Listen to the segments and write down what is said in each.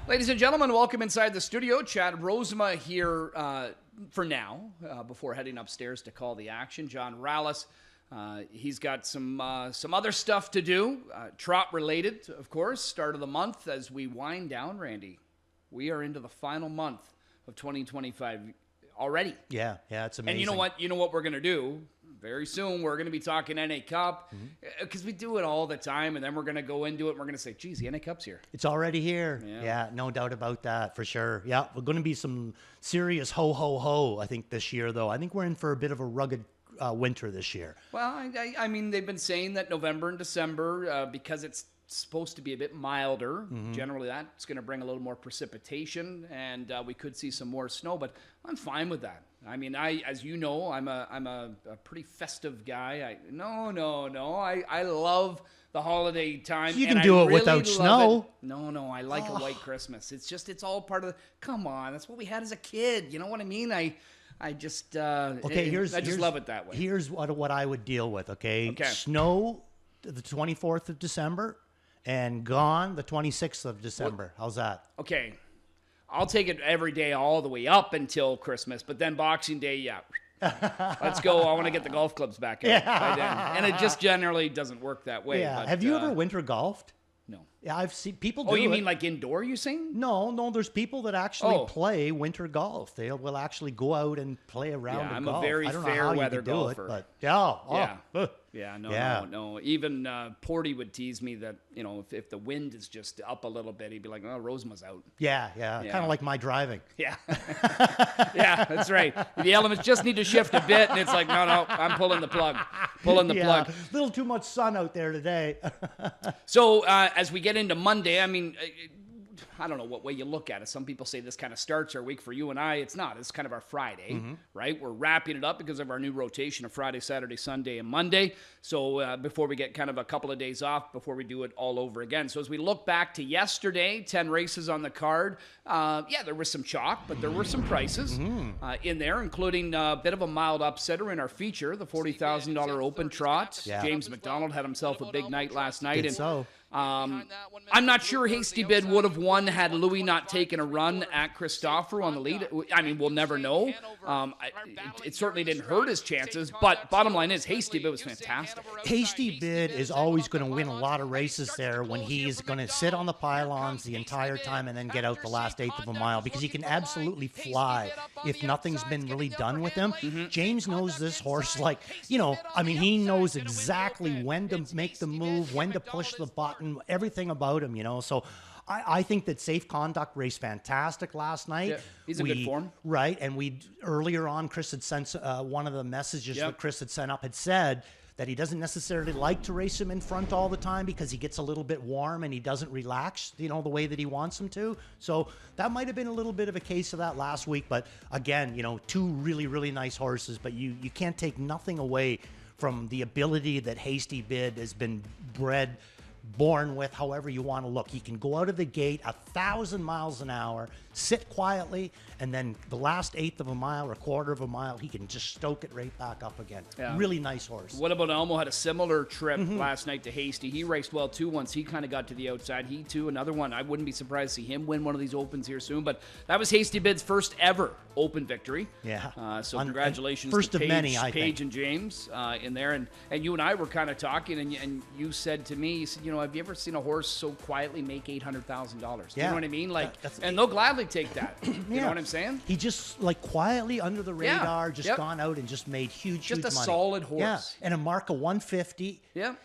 Ladies and gentlemen, welcome inside the studio. Chad Rozema here for now, before heading upstairs to call the action. John Rallis, he's got some other stuff to do, trot related, of course. Start of the month as we wind down, Randy. We are into the final month of 2025 already. Yeah, it's amazing. And you know what we're going to do? Very soon, we're going to be talking NA Cup because we do it all the time, and then we're going to go into it and we're going to say, geez, the NA Cup's here. It's already here. Yeah, no doubt about that, for sure. Yeah, we're going to be some serious ho, I think, this year, though. I think we're in for a bit of a rugged winter this year. Well, I mean, they've been saying that November and December, because it's supposed to be a bit milder, generally that's going to bring a little more precipitation, and we could see some more snow, but I'm fine with that. I mean, as you know, I'm a pretty festive guy. I love the holiday time. You can do it without snow. No, I like a white Christmas. It's all part of come on, that's what we had as a kid. You know what I mean? I just love it that way. Here's what I would deal with, okay? Snow the 24th of December and gone the 26th of December. How's that? Okay. I'll take it every day all the way up until Christmas, but then Boxing Day, yeah. Let's go. I want to get the golf clubs back out by then. And it just generally doesn't work that way. Yeah. But, have you ever winter golfed? No. Yeah, I've seen people do it. Oh, you it. mean like indoor, you saying? No, there's people that actually play winter golf. They will actually go out and play a round of golf. I'm a very fair weather golfer. No. Even Porty would tease me that, if the wind is just up a little bit, he'd be like, oh, Rosema's out. Yeah. Kind of like my driving. Yeah. Yeah, that's right. The elements just need to shift a bit, and it's like, no, I'm pulling the plug. Plug. A little too much sun out there today. So as we get into Monday, I mean, I don't know what way you look at it. Some people say this kind of starts our week. For you and I, it's not. It's kind of our Friday, right? We're wrapping it up because of our new rotation of Friday, Saturday, Sunday, and Monday. So before we get kind of a couple of days off, before we do it all over again. So as we look back to yesterday, 10 races on the card. There was some chalk, but there were some prices in there, including a bit of a mild upsetter in our feature, the $40,000 open trot. Yeah. James McDonald had himself a big night last night. I'm not sure Hasty Bid would have won had Louis not taken a run at Christopher on the lead. I mean, we'll never know. It certainly didn't hurt his chances, but bottom line is Hasty Bid was fantastic. Hasty Bid is always going to win a lot of races there when he's going to sit on the pylons the entire time and then get out the last eighth of a mile, because he can absolutely fly if nothing's been really done with him. James knows this horse like, he knows exactly when to make the move, when to push the button, everything about him, So I think that Safe Conduct raced fantastic last night. Yeah, he's in good form. Right, and earlier on, Chris had sent one of the messages that Chris had sent up had said that he doesn't necessarily like to race him in front all the time because he gets a little bit warm and he doesn't relax, the way that he wants him to. So that might have been a little bit of a case of that last week. But again, two really, really nice horses. But you can't take nothing away from the ability that Hasty Bid has been born with, however you want to look. He can go out of the gate 1,000 miles an hour, sit quietly, and then the last eighth of a mile or quarter of a mile, he can just stoke it right back up again. Yeah. Really nice horse. What about Elmo? Had a similar trip last night to Hasty. He raced well too once he kind of got to the outside. He too, another one. I wouldn't be surprised to see him win one of these opens here soon, but that was Hasty Bid's first ever open victory. Yeah. So congratulations first to of many, I Paige think. And James in there. And you and I were kind of talking, and you said to me, you said, have you ever seen a horse so quietly make $800,000? You know what I mean? And they'll gladly take that. You know what I'm saying? He just quietly under the radar, gone out and just made huge money. Just a solid horse. Yeah, and a mark of 150. Yeah.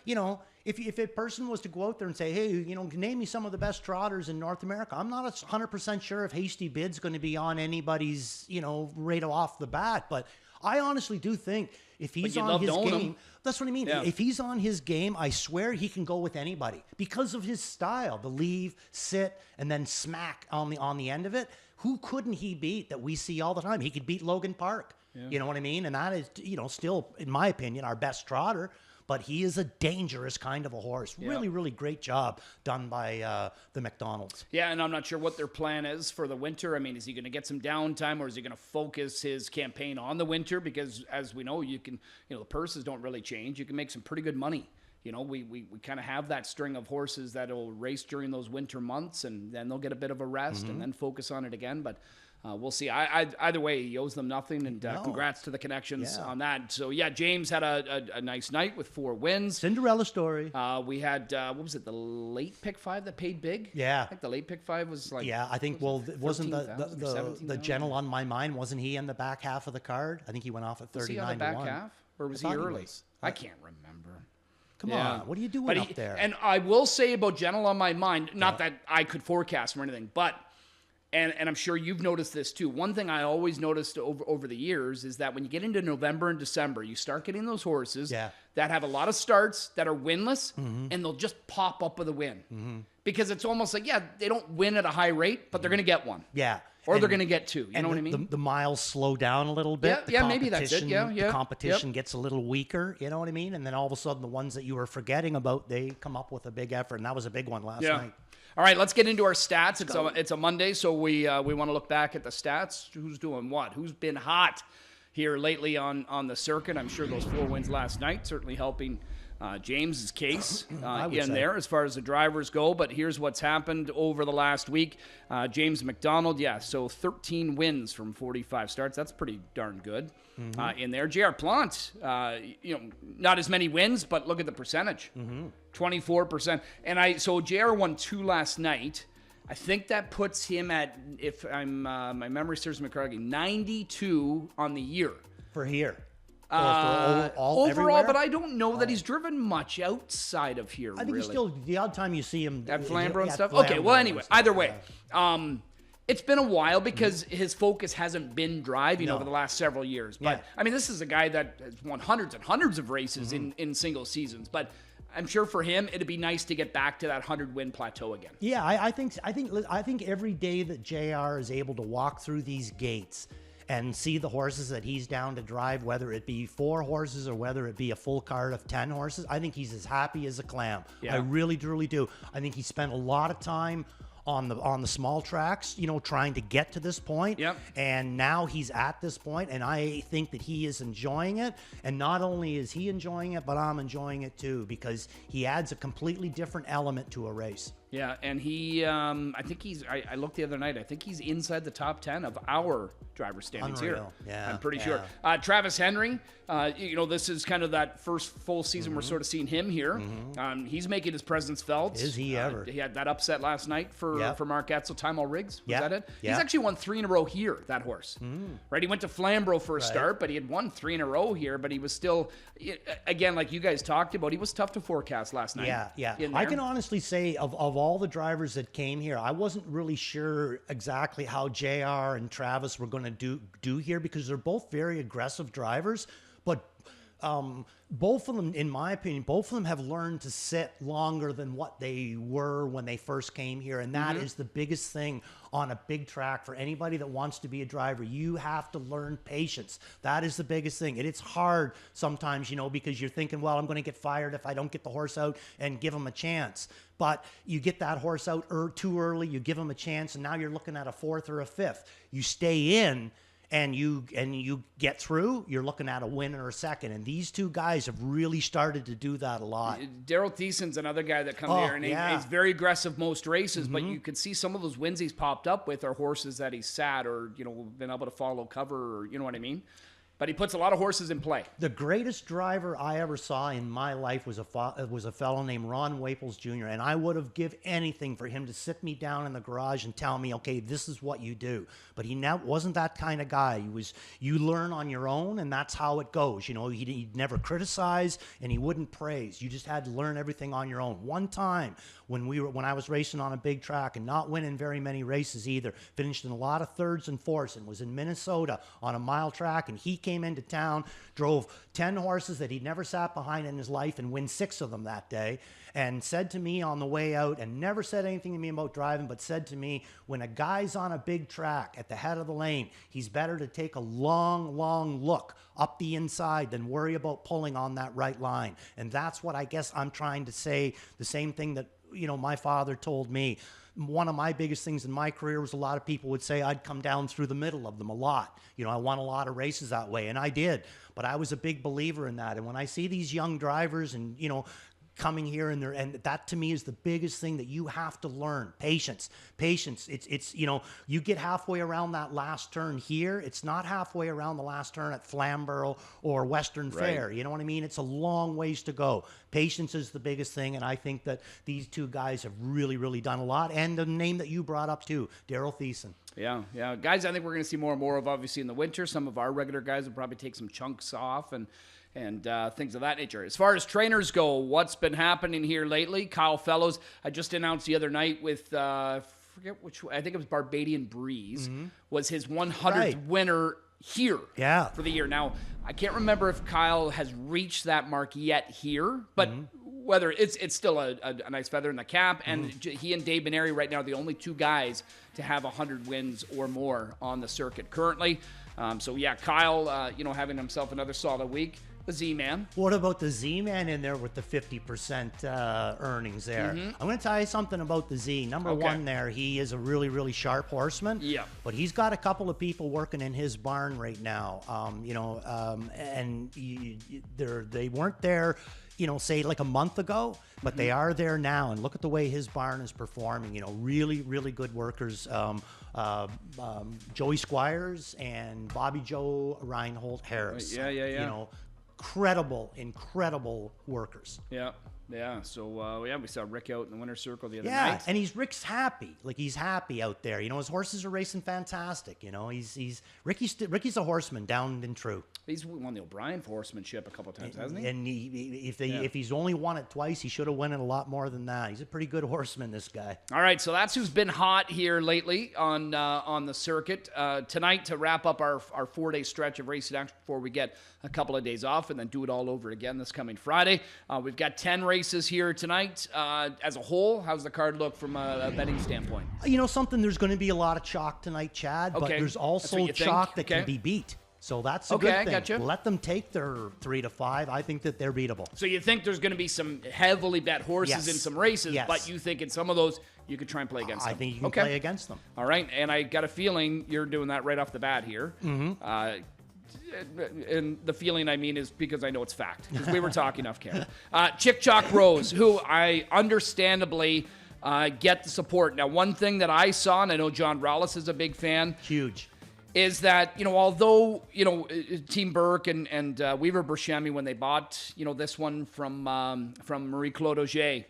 If a person was to go out there and say, hey, name me some of the best trotters in North America, I'm not 100% sure if Hasty Bid's going to be on anybody's, right off the bat. But I honestly do think if he's on his game, that's what I mean. Yeah. If he's on his game, I swear he can go with anybody because of his style, the leave, sit, and then smack on the end of it. Who couldn't he beat that we see all the time? He could beat Logan Park. Yeah. You know what I mean? And that is, still, in my opinion, our best trotter. But he is a dangerous kind of a horse. Yeah. Really, really great job done by the McDonalds. Yeah, and I'm not sure what their plan is for the winter. I mean, is he going to get some downtime, or is he going to focus his campaign on the winter? Because as we know, the purses don't really change. You can make some pretty good money we kind of have that string of horses that'll race during those winter months, and then they'll get a bit of a rest and then focus on it again. But we'll see. Either way, he owes them nothing, and congrats to the connections on that. So, James had a nice night with 4 wins. Cinderella story. We had, what was it, the late pick 5 that paid big? Yeah. I think the late pick 5 was like... Yeah, I think, wasn't the Gentle on my mind, wasn't he in the back half of the card? I think he went off at 39 Was he on the back half? Or was he early? I can't remember. Come on, what are you doing up there? And I will say about Gentle on my mind, not that I could forecast or anything, but... And I'm sure you've noticed this too. One thing I always noticed over the years is that when you get into November and December, you start getting those horses that have a lot of starts that are winless, and they'll just pop up with a win. Because it's almost like, they don't win at a high rate, but they're going to get one. Yeah. Or they're going to get 2. You know what I mean? The miles slow down a little bit. Yeah, maybe that's it. The competition gets a little weaker. You know what I mean? And then all of a sudden, the ones that you were forgetting about, they come up with a big effort. And that was a big one last night. All right, let's get into our stats. It's a Monday, so we want to look back at the stats. Who's doing what? Who's been hot here lately on the circuit? I'm sure those 4 wins last night certainly helping James's case in there as far as the drivers go. But here's what's happened over the last week. James McDonald, so 13 wins from 45 starts. That's pretty darn good in there. J.R. Plant, not as many wins, but look at the percentage. 24%. And so JR won 2 last night. I think that puts him at, if my memory serves me correctly, 92 on the year. For here. Overall, everywhere? but I don't know that he's driven much outside of here. I think he's still, the odd time you see him at Flamborough and stuff. Okay, well, anyway, either way, it's been a while because his focus hasn't been driving over the last several years. But I mean, this is a guy that has won hundreds and hundreds of races in single seasons. But I'm sure for him, it'd be nice to get back to that 100-win plateau again. Yeah, I think every day that JR is able to walk through these gates and see the horses that he's down to drive, whether it be 4 horses or whether it be a full card of 10 horses, I think he's as happy as a clam. I really, truly do. I think he spent a lot of time on the small tracks, trying to get to this point. And now he's at this point, and I think that he is enjoying it. And not only is he enjoying it, but I'm enjoying it too, because he adds a completely different element to a race. Yeah, and he, I think I looked the other night, I think he's inside the top 10 of our driver standings here. Yeah, I'm pretty sure. Travis Henry, this is kind of that first full season we're sort of seeing him here. He's making his presence felt. Is he ever? He had that upset last night for Mark Etzel, Timel Riggs. Was that it? Yeah. He's actually won 3 in a row here, that horse. Right? He went to Flamborough for a start, but he had won 3 in a row here, but he was still, again, like you guys talked about, he was tough to forecast last night. Yeah. I can honestly say of all the drivers that came here, I wasn't really sure exactly how JR and Travis were going to do here, because they're both very aggressive drivers, but both of them, in my opinion, both of them have learned to sit longer than what they were when they first came here. And that is the biggest thing on a big track for anybody that wants to be a driver. You have to learn patience. That is the biggest thing. And it's hard sometimes, because you're thinking, well, I'm going to get fired if I don't get the horse out and give him a chance. But you get that horse out too early, you give him a chance, and now you're looking at a 4th or a 5th. You stay in, and you get through, you're looking at a win or a second. And these 2 guys have really started to do that a lot. Daryl Thiessen's another guy that come here, and he's very aggressive most races, but you can see some of those wins he's popped up with are horses that he's sat or, been able to follow cover, or, you know what I mean? But he puts a lot of horses in play. The greatest driver I ever saw in my life was a fellow named Ron Waples Jr., and I would have give anything for him to sit me down in the garage and tell me, okay, this is what you do. But he wasn't that kind of guy. You learn on your own, and that's how it goes. He'd never criticize, and he wouldn't praise. You just had to learn everything on your own. One time when I was racing on a big track and not winning very many races either, finished in a lot of 3rds and 4ths, and was in Minnesota on a mile track, and he came into town, drove 10 horses that he'd never sat behind in his life, and win 6 of them that day, and said to me on the way out, and never said anything to me about driving, but said to me, when a guy's on a big track at the head of the lane, he's better to take a long, long look up the inside than worry about pulling on that right line. And that's what I guess I'm trying to say, the same thing that my father told me. One of my biggest things in my career was a lot of people would say I'd come down through the middle of them a lot. I won a lot of races that way, and I did. But I was a big believer in that. And when I see these young drivers and, coming here and that to me is the biggest thing that you have to learn. Patience. It's you get halfway around that last turn here. It's not halfway around the last turn at Flamborough or Western Fair. You know what I mean? It's a long ways to go. Patience is the biggest thing, and I think that these two guys have really, really done a lot. And the name that you brought up too, Daryl Thiessen. Yeah. Guys, I think we're going to see more and more of, obviously, in the winter. Some of our regular guys will probably take some chunks off and things of that nature. As far as trainers go, what's been happening here lately? Kyle Fellows, I just announced the other night with, forget which, I think it was Barbadian Breeze, was his 100th winner here for the year. Now, I can't remember if Kyle has reached that mark yet here, but whether it's still a nice feather in the cap, and he and Dave Benary right now are the only two guys to have 100 wins or more on the circuit currently. So yeah, Kyle, having himself another solid week. The Z-Man. What about the Z-Man in there with the 50% earnings there? I'm going to tell you something about the Z. Number one there, he is a really, really sharp horseman. Yeah. But he's got a couple of people working in his barn right now. And they weren't there, say like a month ago, but they are there now. And look at the way his barn is performing. Really, really good workers. Joey Squires and Bobby Joe Reinhold Harris. Yeah. Incredible workers. Yeah. So, we saw Rick out in the winner's circle the other night. Yeah, and Rick's happy. Like, he's happy out there. His horses are racing fantastic. Ricky's a horseman down and true. He's won the O'Brien for horsemanship a couple of times, hasn't he? And if he's only won it twice, he should have won it a lot more than that. He's a pretty good horseman, this guy. All right, so that's who's been hot here lately on the circuit. Tonight, to wrap up our 4-day stretch of racing action before we get a couple of days off and then do it all over again this coming Friday. We've got 10 races here tonight. As a whole, how's the card look from a betting standpoint? There's going to be a lot of chalk tonight, Chad, but there's also chalk that can be beat. So that's a good thing. Gotcha. Let them take their 3 to 5. I think that they're beatable. So you think there's going to be some heavily bet horses in some races, but you think in some of those you could try and play against them? I think you can play against them. All right, and I got a feeling you're doing that right off the bat here. And the feeling I mean is because I know it's fact, because we were talking off camera. Chick Chalk Rose, who I understandably get the support. Now, one thing that I saw, and I know John Rallis is a big fan. Huge. Is that, although, Team Burke and Weaver Burchemi, when they bought, this one from Marie-Claude Auger,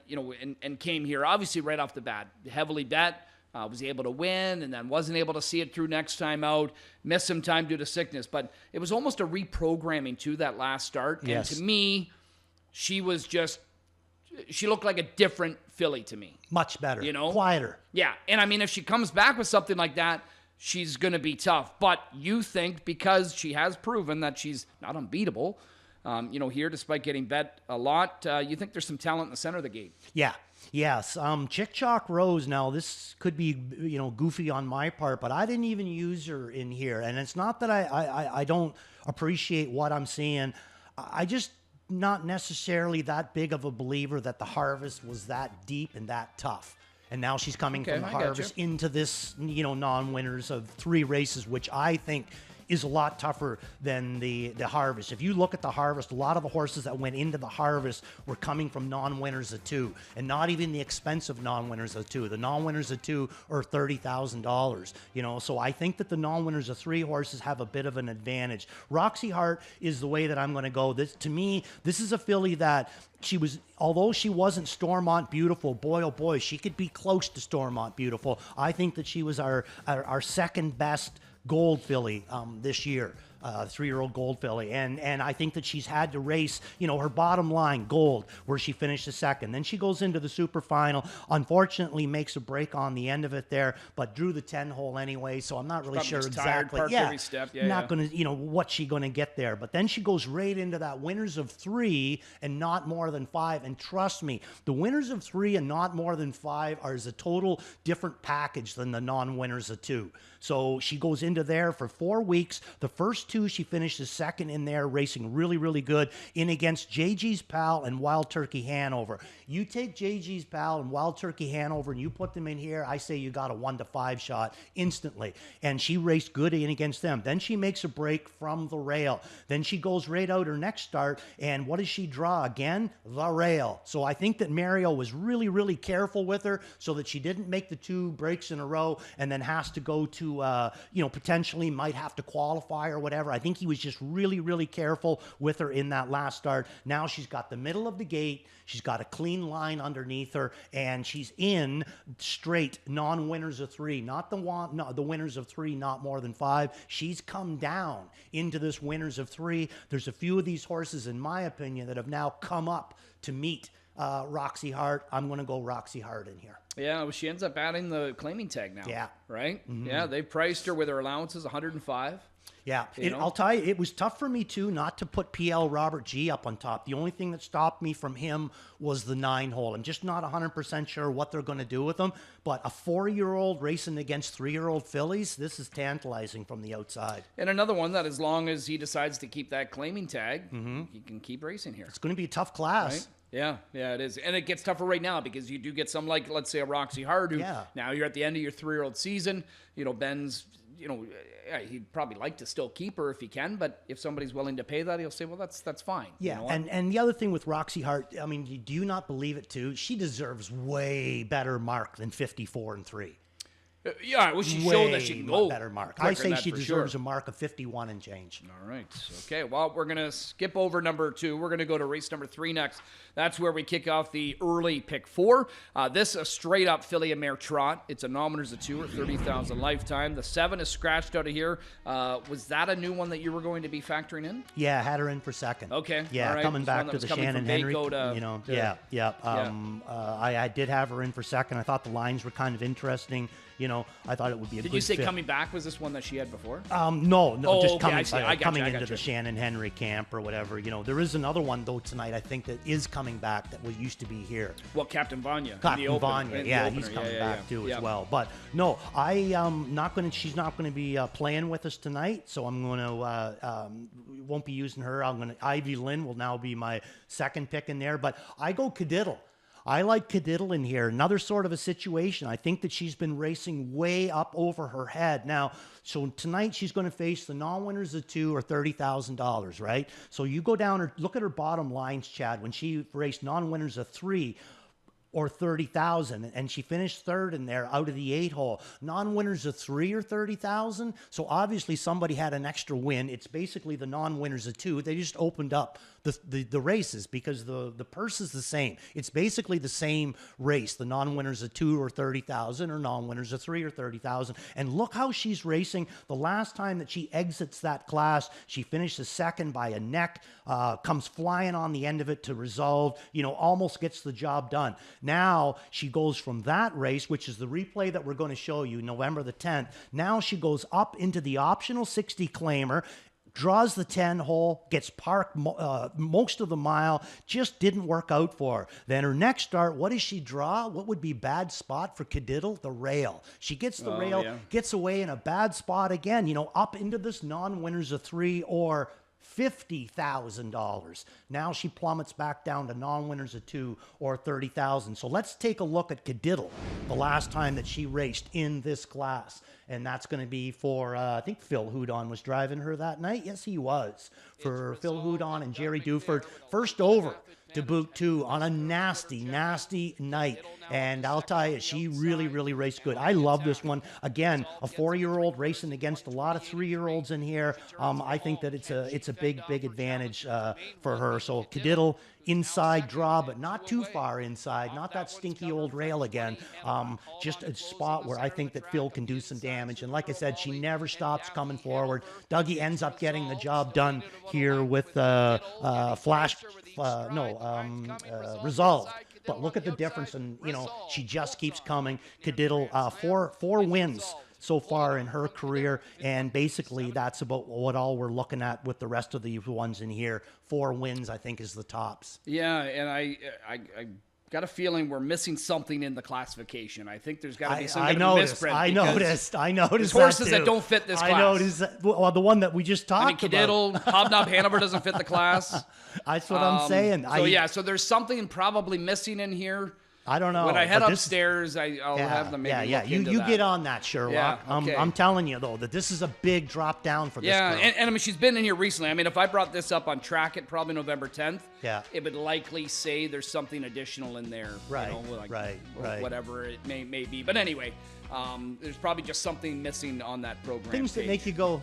and came here, obviously right off the bat, heavily bet, was able to win, and then wasn't able to see it through next time out, missed some time due to sickness. But it was almost a reprogramming to that last start. Yes. And to me, she looked like a different filly to me. Much better. Quieter. Yeah. And I mean, if she comes back with something like that, she's going to be tough. But you think, because she has proven that she's not unbeatable, here, despite getting bet a lot, you think there's some talent in the center of the gate? Yeah. Yes. Chick Chalk Rose, now this could be, goofy on my part, but I didn't even use her in here. And it's not that I don't appreciate what I'm seeing. I just not necessarily that big of a believer that the harvest was that deep and that tough. And now she's coming from the harvest into this, non-winners of 3 races, which I think is a lot tougher than the harvest. If you look at the harvest, a lot of the horses that went into the harvest were coming from non-winners of 2, and not even the expensive non-winners of 2. The non-winners of 2 are $30,000, so I think that the non-winners of 3 horses have a bit of an advantage. Roxy Hart is the way that I'm going to go. To me, this is a filly that although she wasn't Stormont Beautiful, boy, oh boy, she could be close to Stormont Beautiful. I think that she was our second best gold filly this year, 3-year-old gold filly, and I think that she's had to race, her bottom line, gold, where she finished the second. Then she goes into the super final, unfortunately makes a break on the end of it there, but drew the 10 hole anyway, so I'm not really sure exactly. Every step. Not gonna, what's she gonna get there? But then she goes right into that winners of 3 and not more than 5, and trust me, the winners of 3 and not more than 5 is a total different package than the non-winners of 2. So she goes into there for 4 weeks. The first two, she finishes second in there, racing really, really good in against JG's Pal and Wild Turkey Hanover. You take JG's Pal and Wild Turkey Hanover and you put them in here, I say you got a 1-5 shot instantly. And she raced good in against them. Then she makes a break from the rail. Then she goes right out her next start, and what does she draw again? The rail. So I think that Mario was really, really careful with her so that she didn't make the 2 breaks in a row and then has to go to, potentially might have to qualify or whatever. I think he was just really, really careful with her in that last start. Now she's got the middle of the gate. She's got a clean line underneath her, and she's in straight non-winners of 3, not the winners of 3, not more than 5. She's come down into this winners of 3. There's a few of these horses, in my opinion, that have now come up to meet Roxy Hart. I'm going to go Roxy Hart in here. Yeah, well, she ends up adding the claiming tag now. Yeah. Right? Mm-hmm. Yeah, they priced her with her allowances 105. Yeah, I'll tell you, it was tough for me, too, not to put PL Robert G up on top. The only thing that stopped me from him was the 9-hole. I'm just not 100% sure what they're going to do with him. But a 4-year-old racing against 3-year-old fillies, this is tantalizing from the outside. And another one that as long as he decides to keep that claiming tag, he can keep racing here. It's going to be a tough class. Right? Yeah, it is. And it gets tougher right now because you do get some like, let's say, a Roxy Hart, who now you're at the end of your 3-year-old season. Ben's... he'd probably like to still keep her if he can, but if somebody's willing to pay that, he'll say, well, that's fine. Yeah, and the other thing with Roxy Hart, I mean, do you not believe it too? She deserves way better mark than 54-3. Yeah, well, she showed that she can go better mark. I say she deserves a mark of 51 and change. All right. Okay, well, we're going to skip over number 2. We're going to go to race number 3 next. That's where we kick off the early pick 4. This is a straight-up filly and mare trot. It's a nominers of 2 or 30,000 lifetime. The 7 is scratched out of here. Was that a new one that you were going to be factoring in? Yeah, I had her in for second. Okay. Yeah, right. coming back to the Shannon Henry. I did have her in for second. I thought the lines were kind of interesting. I thought it would be a good fit. Did you say coming back? Was this one that she had before? No, just okay, coming into the Shannon Henry camp or whatever. There is another one, though, tonight, I think, that is coming back that used to be here. Well, Captain Vanya. Captain Vanya, yeah, he's coming back, too, as well. But, no, she's not going to be playing with us tonight, so I'm going to, won't be using her. Ivy Lynn will now be my second pick in there, but I go Cadiddle. I like Cadiddle in here. Another sort of a situation. I think that she's been racing way up over her head. Now, so tonight she's going to face the non-winners of 2 or $30,000, right? So you go down or look at her bottom lines, Chad, when she raced non-winners of 3 or 30,000, and she finished third in there out of the 8-hole. Non-winners of 3 or 30,000. So obviously somebody had an extra win. It's basically the non-winners of 2. They just opened up the races because the purse is the same. It's basically the same race, the non-winners of 2 or 30,000 or non-winners of 3 or 30,000. And look how she's racing. The last time that she exits that class, she finishes second by a neck, comes flying on the end of it to resolve, almost gets the job done. Now she goes from that race, which is the replay that we're going to show you, November the 10th. Now she goes up into the optional 60 claimer, draws the 10-hole, gets parked most of the mile, just didn't work out for her. Then her next start, what does she draw? What would be bad spot for Cadiddle? The rail. She gets the rail, gets away in a bad spot again, up into this non-winners of 3 or $50,000. Now she plummets back down to non-winners of 2 or 30,000. So let's take a look at Cadiddle, the last time that she raced in this class. And that's going to be for, I think Phil Houdon was driving her that night. Yes, he was. For Phil Houdon and Jerry Duford. First over to boot, too, on a nasty, nasty night. And I'll tell you, she really, really raced good. I love this one. Again, a 4-year-old racing against a lot of 3-year-olds in here. I think that it's a big, big advantage for her. So Cadiddle, inside draw, but not too far inside. Not that stinky old rail again. Just a spot where I think that Phil can do some damage. And like I said, she never stops coming forward. Dougie ends up getting the job done here with Resolve. But look at the difference, and she just keeps coming. Cadiddle, four wins so far in her career, and basically that's about what all we're looking at with the rest of the ones in here. 4 wins, I think, is the tops. Yeah, and I got a feeling we're missing something in the classification. I think there's got to be some I kind of noticed. misprint. I noticed. There's horses that don't fit this class. I noticed that. Well, the one that we just talked about. Cadiddle, Hobnob Hanover doesn't fit the class. That's what I'm saying. So there's something probably missing in here. I don't know. When I head upstairs, I'll have them maybe look into You that. get on that, Sherlock. Yeah, okay. I'm telling you, though, that this is a big drop down for this girl. And I mean, she's been in here recently. I mean, if I brought this up on Track It, probably November 10th, it would likely say there's something additional in there. Right, right. Right. Whatever it may be. But anyway, there's probably just something missing on that program Things page. that make you go,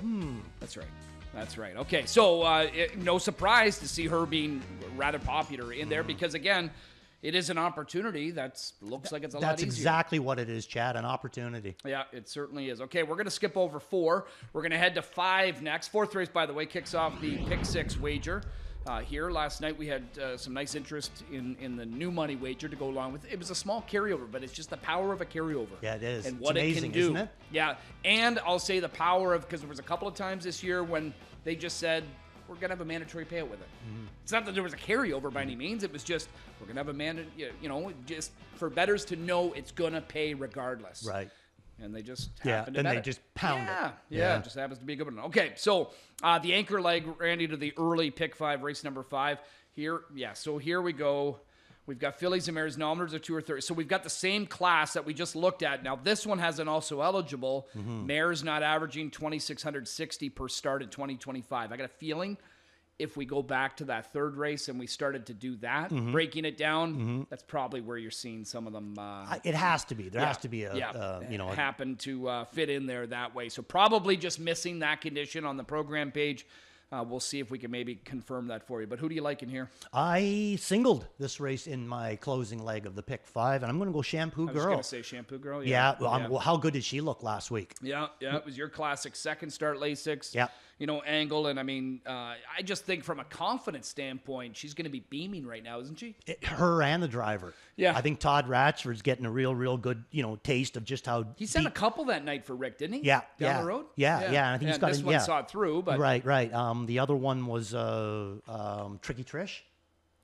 That's right. Okay, so no surprise to see her being rather popular in there because, again, it is an opportunity that looks like it's a lot easier. That's exactly what it is, Chad, an opportunity. Yeah, it certainly is. Okay, we're going to skip over 4. We're going to head to 5 next. 4th race, by the way, kicks off the Pick 6 wager. Here last night we had some nice interest in the new money wager to go along with it. It was a small carryover, but it's just the power of a carryover. Yeah, it is. And what it's amazing, it can do. Isn't it? Yeah, and I'll say the power of, because there was a couple of times this year when they just said, we're going to have a mandatory payout with it. Mm-hmm. It's not that there was a carryover by any means. It was just, we're going to have a mandatory, just for bettors to know it's going to pay regardless. Right. And they just happen to and bet they it. just pound it. Yeah, it just happens to be a good one. Okay, so the anchor leg, Randy, to the early pick 5, race number 5. Here we go. We've got fillies and mares, nominators of 2 or 30. So we've got the same class that we just looked at. Now, this one has an also eligible. Mm-hmm. Mares not averaging 2,660 per start in 2025. I got a feeling if we go back to that 3rd race and we started to do that, breaking it down, that's probably where you're seeing some of them. It has to be. There has to be happen to fit in there that way. So probably just missing that condition on the program page. We'll see if we can maybe confirm that for you. But who do you like in here? I singled this race in my closing leg of the pick 5, and I'm going to go Shampoo Girl. I was going to say Shampoo Girl. Well, how good did she look last week? Yeah. It was your classic second start Lasix. Yeah. Angle. And I mean, I just think from a confidence standpoint, she's going to be beaming right now, isn't she? Her and the driver. Yeah. I think Todd Ratchford's getting a real good, taste of just how he sent a couple that night for Rick, didn't he? Yeah. Down the road? Yeah. And I think he's got this one saw it through, but Right. The other one was Tricky Trish.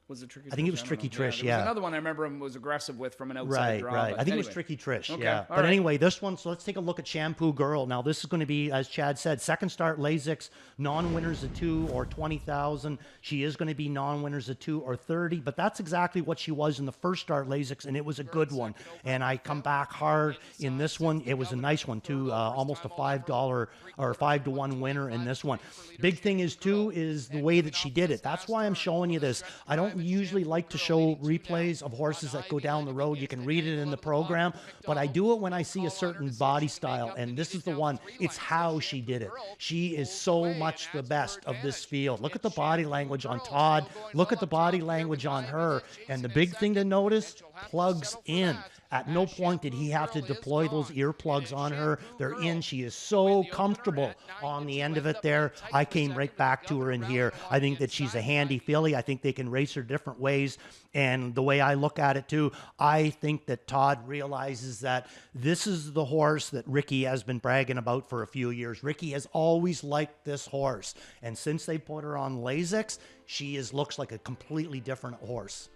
Was it Tricky Trish? I think it was Tricky Trish, There was another one I remember him was aggressive with from an outside draw. Right. I think it was Tricky Trish, Okay. But anyway, this one, so let's take a look at Shampoo Girl. Now, this is going to be, as Chad said, second start Lasix, non-winners of 2 or 20,000. She is going to be non-winners of 2 or 30, but that's exactly what she was in the first start Lasix, and it was a good one. And I come back hard in this one. It was a nice one, too, almost a $5 or 5-to-1 winner in this one. Big thing is, too, is the way that she did it. That's why I'm showing you this. I don't usually like to show replays of horses that go down the road. You can read it in the program, but I do it when I see a certain body style, and this is the one. It's how she did it. She is so much the best of this field. Look at the body language on Todd. Look at the body language on her. And the big thing to notice, plugs in. At no point did he have to deploy those earplugs on her. They're in. She is so comfortable on the end of it there. I came right back to her in here. I think that she's a handy filly. I think they can race her different ways. And the way I look at it, too, I think that Todd realizes that this is the horse that Ricky has been bragging about for a few years. Ricky has always liked this horse. And since they put her on Lasix, she looks like a completely different horse,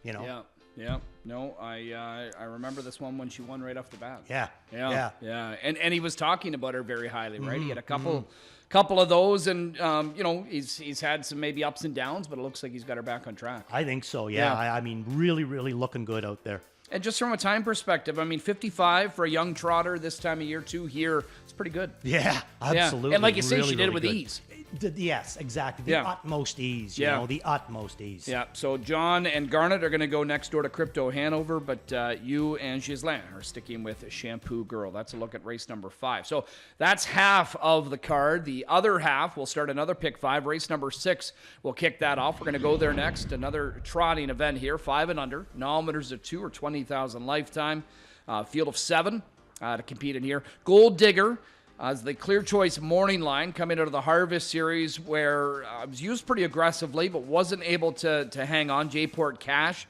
Yeah. No, I remember this one when she won right off the bat. Yeah. And he was talking about her very highly, right? He had a couple of those, and he's had some maybe ups and downs, but it looks like he's got her back on track. I think so. Yeah. I mean, really looking good out there. And just from a time perspective, I mean, 55 for a young trotter this time of year too. Here, it's pretty good. Yeah, absolutely. Yeah. And like you say, she did it with ease. Yes, exactly. The utmost ease, the utmost ease. Yeah, so John and Garnet are going to go next door to Crypto Hanover, but you and Ghislain are sticking with Shampoo Girl. That's a look at race number 5. So that's half of the card. The other half, we'll start another pick 5. Race number 6, we'll kick that off. We're going to go there next. Another trotting event here, 5 and under. Nominators of 2 or 20,000 lifetime. Field of 7 to compete in here. Gold Digger. As the Clear Choice morning line coming out of the Harvest Series, where it was used pretty aggressively, but wasn't able to hang on. J-Port Cash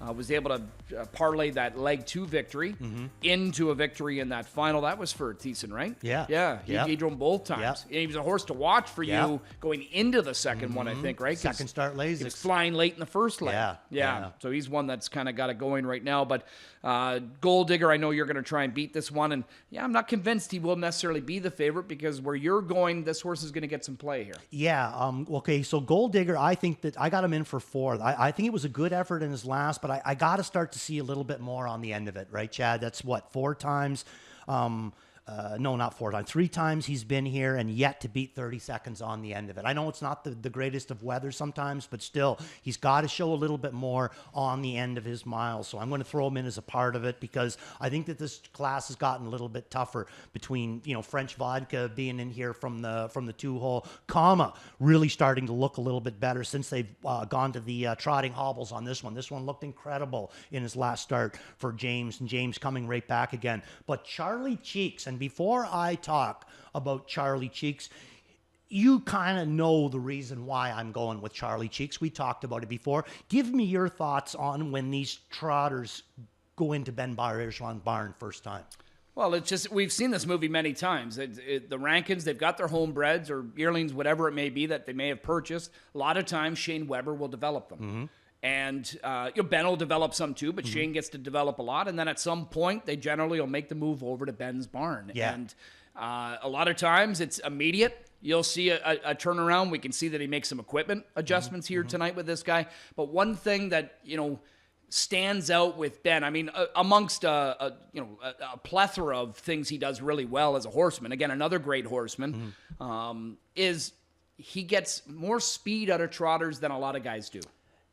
was able to parlay that leg 2 victory into a victory in that final. That was for Thiessen, right? Yeah. Yeah. He drove both times. Yeah. And he was a horse to watch for you going into the second one, I think, right? Second start Lasix. He was flying late in the first leg. Yeah. So he's one that's kind of got it going right now. But Gold Digger, I know you're going to try and beat this one. And I'm not convinced he will necessarily be the favorite, because where you're going, this horse is going to get some play here. Yeah. Okay. So Gold Digger, I think that I got him in for 4th. I think it was a good effort in his last, but I got to start to see a little bit more on the end of it, right, Chad? That's what, 4 times? No, not 4 times. 3 times he's been here and yet to beat 30 seconds on the end of it. I know it's not the greatest of weather sometimes, but still, he's got to show a little bit more on the end of his miles. So I'm going to throw him in as a part of it, because I think that this class has gotten a little bit tougher between, French Vodka being in here from the 2-hole, Comma really starting to look a little bit better since they've gone to the trotting hobbles on this one. This one looked incredible in his last start for James, and James coming right back again. But Charlie Cheeks, and before I talk about Charlie Cheeks, you kind of know the reason why I'm going with Charlie Cheeks. We talked about it before. Give me your thoughts on when these trotters go into Ben Bergeron barn first time. Well, it's just, we've seen this movie many times. The Rankins, they've got their homebreds or yearlings, whatever it may be, that they may have purchased. A lot of times, Shane Weber will develop them. And Ben will develop some too, but Shane gets to develop a lot. And then at some point, they generally will make the move over to Ben's barn. Yeah. And a lot of times, it's immediate. You'll see a turnaround. We can see that he makes some equipment adjustments here tonight with this guy. But one thing that, stands out with Ben, I mean, amongst a plethora of things he does really well as a horseman, again, another great horseman, is he gets more speed out of trotters than a lot of guys do.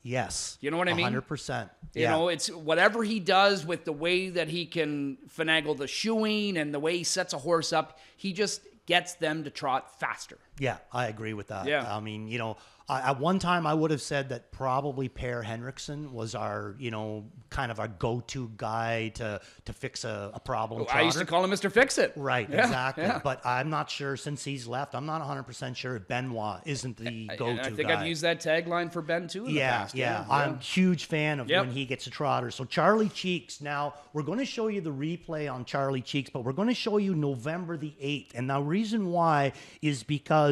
Yes. You know what I mean? 100%. You know, it's whatever he does with the way that he can finagle the shoeing and the way he sets a horse up, he just gets them to trot faster. Yeah, I agree with that. Yeah. I mean, at one time I would have said that probably Per Henriksen was our, kind of our go-to guy to fix a problem trotter. I used to call him Mr. Fix-It. Right, exactly. Yeah. But I'm not sure, since he's left, I'm not 100% sure if Benoit isn't the go-to guy. I think I've used that tagline for Ben, too, in the past. Yeah. I'm a huge fan of when he gets a trotter. So Charlie Cheeks, now, we're going to show you the replay on Charlie Cheeks, but we're going to show you November the 8th. And the reason why is because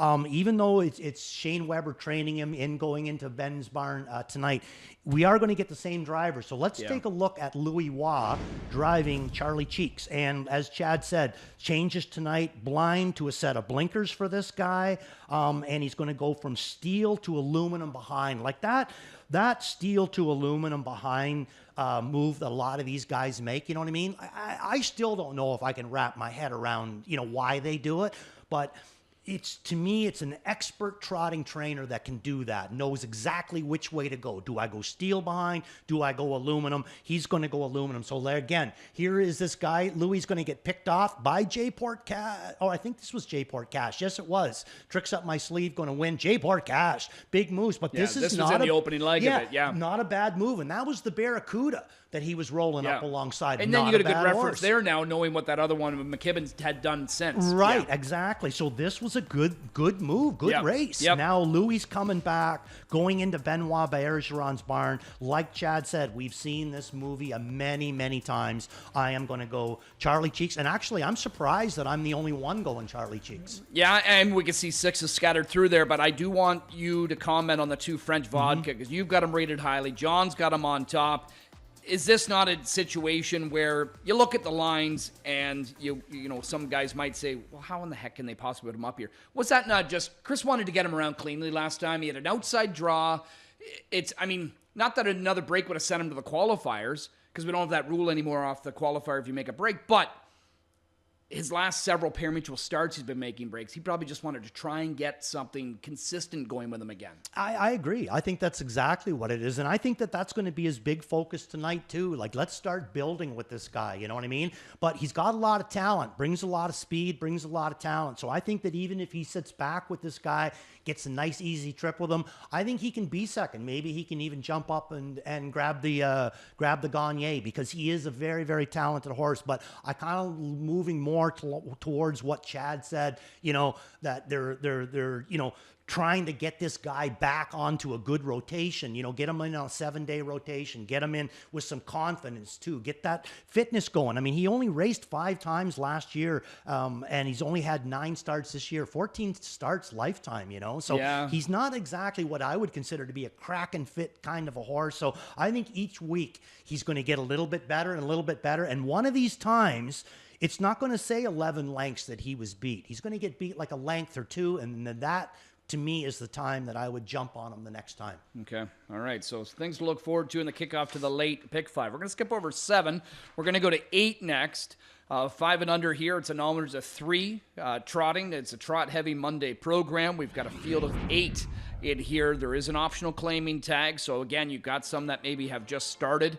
even though it's Shane Weber training him in going into Ben's barn tonight, we are going to get the same driver. So let's take a look at Louis Waugh driving Charlie Cheeks. And as Chad said, changes tonight, blind to a set of blinkers for this guy. And he's going to go from steel to aluminum behind. Like that steel to aluminum behind move that a lot of these guys make, you know what I mean? I still don't know if I can wrap my head around, why they do it. But to me, it's an expert trotting trainer that can do that, knows exactly which way to go. Do I go steel behind? Do I go aluminum? He's going to go aluminum. So there again, here is this guy. Louis going to get picked off by J-Port Cash. Oh, I think this was J-Port Cash. Yes, it was. Tricks up my sleeve, going to win. J-Port Cash, big moves. But this is not was in the opening leg of it. Yeah, not a bad move. And that was the Barracuda that he was rolling up alongside. And then you get a good reference there now, knowing what that other one with McKibben had done since. Right, exactly. So this was a good move, good race. Now Louis coming back, going into Benoit Bergeron's barn. Like Chad said, we've seen this movie many, many times. I am going to go Charlie Cheeks. And actually, I'm surprised that I'm the only one going Charlie Cheeks. Yeah, and we can see 6 is scattered through there, but I do want you to comment on the 2 French Vodka, because you've got them rated highly. John's got them on top. Is this not a situation where you look at the lines and you know some guys might say, well, how in the heck can they possibly put him up here? Was that not just Chris wanted to get him around cleanly last time? He had an outside draw. Not that another break would have sent him to the qualifiers, because we don't have that rule anymore off the qualifier if you make a break, but his last several pari-mutuel starts, he's been making breaks. He probably just wanted to try and get something consistent going with him again. I agree. I think that's exactly what it is. And I think that that's going to be his big focus tonight, too. Like, let's start building with this guy. You know what I mean? But he's got a lot of talent, brings a lot of speed, brings a lot of talent. So I think that even if he sits back with this guy, gets a nice, easy trip with him, I think he can be second. Maybe he can even jump up and grab the Gagne, because he is a very, very talented horse. But I kind of moving more towards what Chad said, that they're trying to get this guy back onto a good rotation, get him in on a 7-day rotation, get him in with some confidence too, get that fitness going. I mean, he only raced 5 times last year, and he's only had 9 starts this year, 14 starts lifetime, so he's not exactly what I would consider to be a crack and fit kind of a horse. So I think each week he's going to get a little bit better and a little bit better, and one of these times it's not going to say 11 lengths that he was beat. He's going to get beat like a length or 2, and then that, to me, is the time that I would jump on him the next time. Okay. All right. So things to look forward to in the kickoff to the late pick 5. We're going to skip over 7. We're going to go to 8 next. 5 and under here. It's a nominators of 3 trotting. It's a trot-heavy Monday program. We've got a field of 8 in here. There is an optional claiming tag. So, again, you've got some that maybe have just started,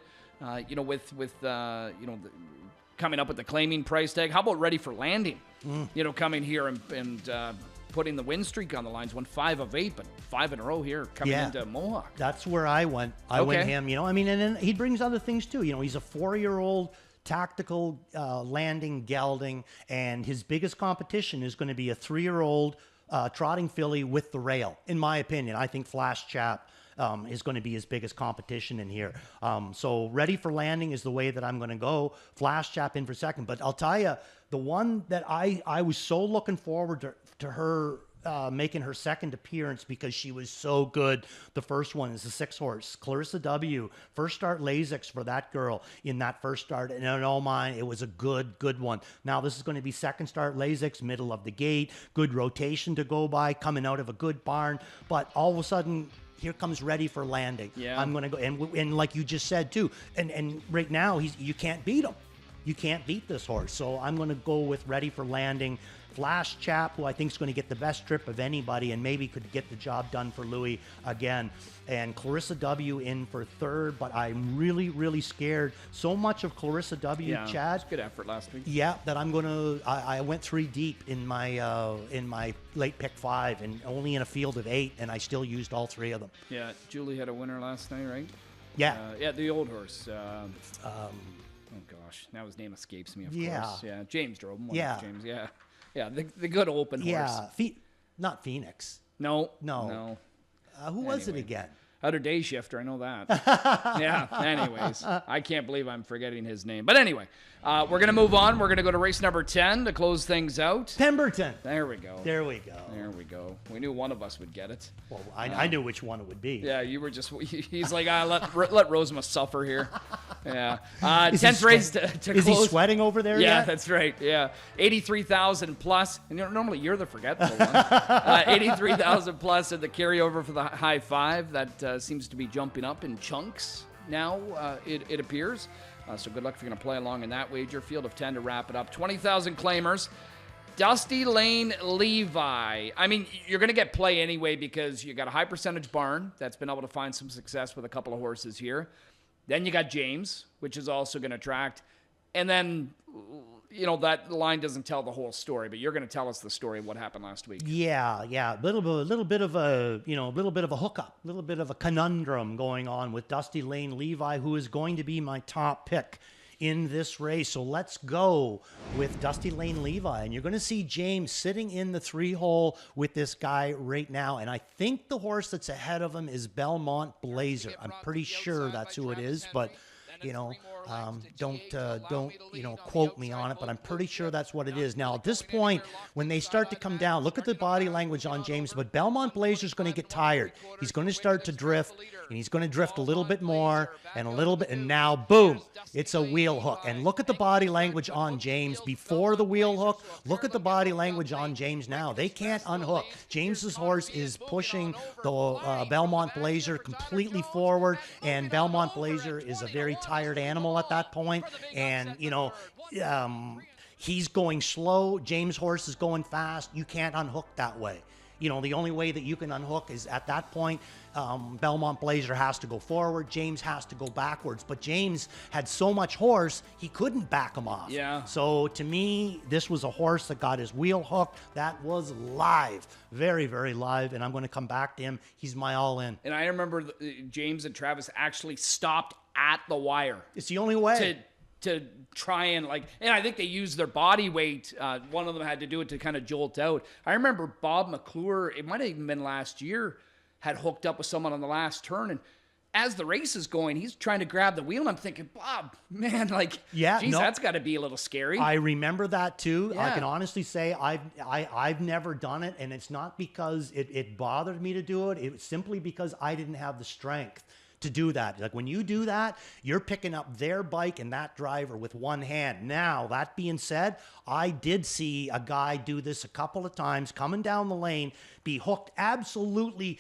coming up with the claiming price tag. How about ready for landing? Coming here and putting the win streak on the lines. Won 5 of 8, but 5 in a row here coming into Mohawk. That's where I went. I went him, and then he brings other things too. He's a 4-year-old tactical landing gelding, and his biggest competition is going to be a 3-year-old trotting filly with the rail. In my opinion, I think Flash Chap is going to be his biggest competition in here. So ready for landing is the way that I'm going to go. Flash Chap in for second. But I'll tell you, the one that I was so looking forward to her making her second appearance because she was so good. The first one is the 6 horse, Clarissa W. First start Lasix for that girl in that first start. And in all mine, it was a good one. Now this is going to be second start Lasix, middle of the gate, good rotation to go by, coming out of a good barn. But all of a sudden, here comes ready for landing. Yeah. I'm going to go, and like you just said too, and right now you can't beat him. You can't beat this horse. So I'm going to go with ready for landing. Flash Chap, who I think is going to get the best trip of anybody and maybe could get the job done for Louis again. And Clarissa W. in for third, but I'm really, really scared. So much of Clarissa W., Chad. It was good effort last week. Yeah, that I'm going to, I went 3 deep in my late pick 5 and only in a field of 8, and I still used all 3 of them. Yeah, Julie had a winner last night, right? Yeah. The old horse. Oh, gosh. Now his name escapes me, of course. Yeah, James drove him. James, Yeah, the good open horse. Yeah, not Phoenix. No. Who was it again? Other day shifter, I know that. Yeah, anyways. I can't believe I'm forgetting his name. But anyway, we're going to move on. We're going to go to race number 10 to close things out. Pemberton. There we go. There we go. We knew one of us would get it. Well, I knew which one it would be. Yeah, you were just, he's like, let Rosema suffer here. Yeah. 10th race to close. Is he sweating over there yet? Yeah, that's right. Yeah. 83,000 plus. And normally you're the forgetful one. 83,000 plus and the carryover for the high 5. That seems to be jumping up in chunks now, it appears. So good luck if you're going to play along in that wager. Field of 10 to wrap it up. 20,000 claimers. Dusty Lane Levi. I mean, you're going to get play anyway because you got a high percentage barn that's been able to find some success with a couple of horses here. Then you got James, which is also going to attract. And then, that line doesn't tell the whole story, but you're going to tell us the story of what happened last week. Yeah. A little bit of a hookup, a little bit of a conundrum going on with Dusty Lane Levi, who is going to be my top pick in this race. So let's go with Dusty Lane Levi. And you're going to see James sitting in the 3-hole with this guy right now. And I think the horse that's ahead of him is Belmont Blazer. I'm pretty sure that's who it is, but don't quote me on it, but I'm pretty sure that's what it is. Now, at this point, when they start to come down, look at the body language on James, but Belmont Blazer's going to get tired. He's going to start to drift, and he's going to drift a little bit more and a little bit, and now, boom, it's a wheel hook. And look at the body language on James before the wheel hook. Look at the body language on James now. They can't unhook. James's horse is pushing the Belmont Blazer completely forward, and Belmont Blazer is a very tired animal at that point, and he's going slow. James' horse is going fast. You can't unhook that way. The only way that you can unhook is at that point, Belmont Blazer has to go forward. James has to go backwards. But James had so much horse, he couldn't back him off. Yeah. So to me, this was a horse that got his wheel hooked. That was live. Very, very live. And I'm going to come back to him. He's my all-in. And I remember James and Travis actually stopped at the wire. It's the only way. to try and and I think they used their body weight. One of them had to do it to kind of jolt out. I remember Bob McClure, it might have even been last year, had hooked up with someone on the last turn, and as the race is going, he's trying to grab the wheel, and I'm thinking, Bob, man, geez, that's got to be a little scary. I remember that too. Yeah. I can honestly say I've never done it, and it's not because it bothered me to do it. It was simply because I didn't have the strength to do that. Like when you do that, you're picking up their bike and that driver with one hand. Now, that being said, I did see a guy do this a couple of times coming down the lane, be hooked absolutely.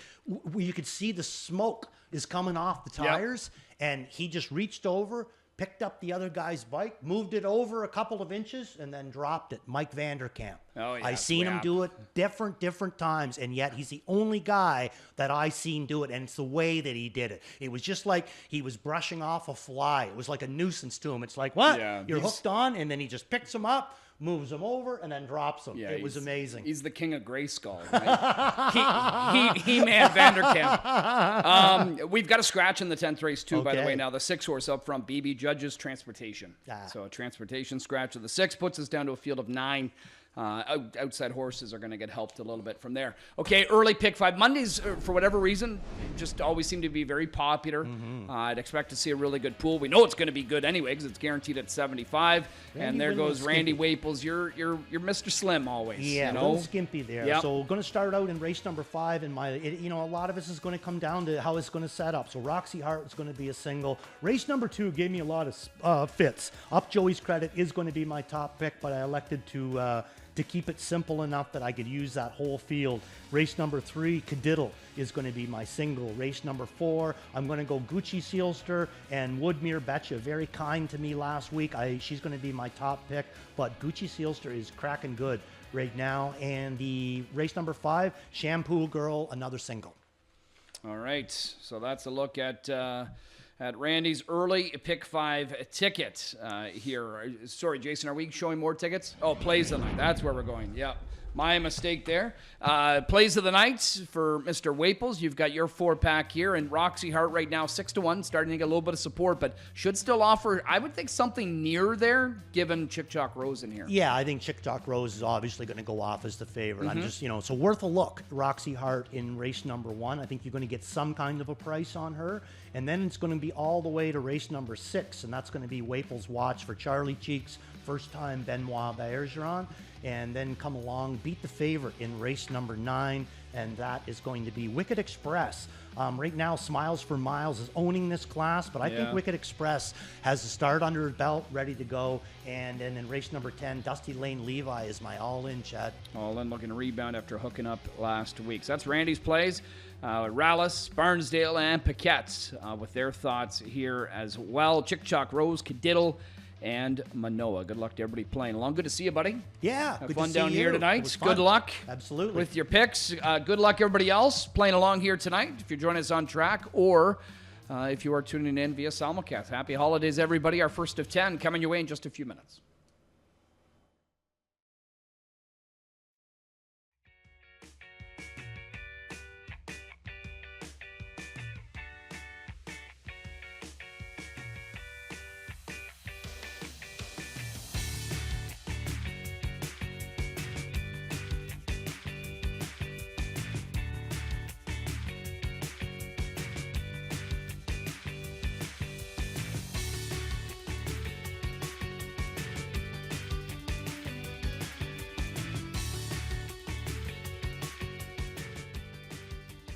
You could see the smoke is coming off the tires, and he just reached over, picked up the other guy's bike, moved it over a couple of inches, and then dropped it. Mike Vanderkamp. Oh, yeah. I seen him do it different times, and yet he's the only guy that I seen do it, and it's the way that he did it. It was just like he was brushing off a fly. It was like a nuisance to him. It's like, what? Yeah, You're hooked on, and then he just picks him up, moves him over, and then drops him. Yeah, it was amazing. He's the king of Grayskull, right? He-Man Vanderkamp. We've got a scratch in the 10th race, too, by the way. Now, the 6-horse up front, BB Judges Transportation. So a transportation scratch of the 6 puts us down to a field of 9. Outside horses are going to get helped a little bit from there. Okay, early pick 5. Mondays, for whatever reason, just always seem to be very popular. I'd expect to see a really good pool. We know it's going to be good anyway because it's guaranteed at 75. And there goes Randy Waples. You're Mr. Slim always. Yeah, you know? a little skimpy there. Yep. So we're going to start out in race number 5. And a lot of this is going to come down to how it's going to set up. So Roxy Hart is going to be a single. Race number 2 gave me a lot of fits. Up Joey's Credit is going to be my top pick, but I elected to keep it simple enough that I could use that whole field. Race number 3, Cadiddle, is going to be my single. Race number 4, I'm going to go Gucci Sealster and Woodmere Betcha. Very kind to me last week. She's going to be my top pick, but Gucci Sealster is cracking good right now. And the race number 5, Shampoo Girl, another single. All right, so that's a look at Randy's early pick 5 ticket here. Sorry, Jason, are we showing more tickets? Oh, plays of the night. That's where we're going. Yeah, my mistake there. Plays of the night for Mr. Waples. You've got your 4-pack here, and Roxy Hart right now 6-1, starting to get a little bit of support, but should still offer, I would think, something near there, given Chick Chalk Rose in here. Yeah, I think Chick Chalk Rose is obviously going to go off as the favorite. I'm just, so worth a look. Roxy Hart in race number 1. I think you're going to get some kind of a price on her. And then it's going to be all the way to race number 6, and that's going to be Waples Watch for Charlie Cheeks, first time Benoit Bergeron, and then come along, beat the favorite in race number 9, and that is going to be Wicked Express. Right now, Smiles for Miles is owning this class, but I think Wicked Express has the start under his belt, ready to go. And then in race number 10, Dusty Lane Levi is my all-in, Chad. All-in, looking to rebound after hooking up last week. So that's Randy's plays. Rallis, Barnsdale, and Paquette with their thoughts here as well. Chick Chalk Rose, Cadiddle, and Manoa. Good luck to everybody playing along. Good to see you, buddy. Yeah, Have fun down here tonight. Good luck. Absolutely. With your picks. Good luck, everybody else playing along here tonight. If you're joining us on track, or if you are tuning in via simulcast. Happy holidays, everybody. Our first of 10 coming your way in just a few minutes.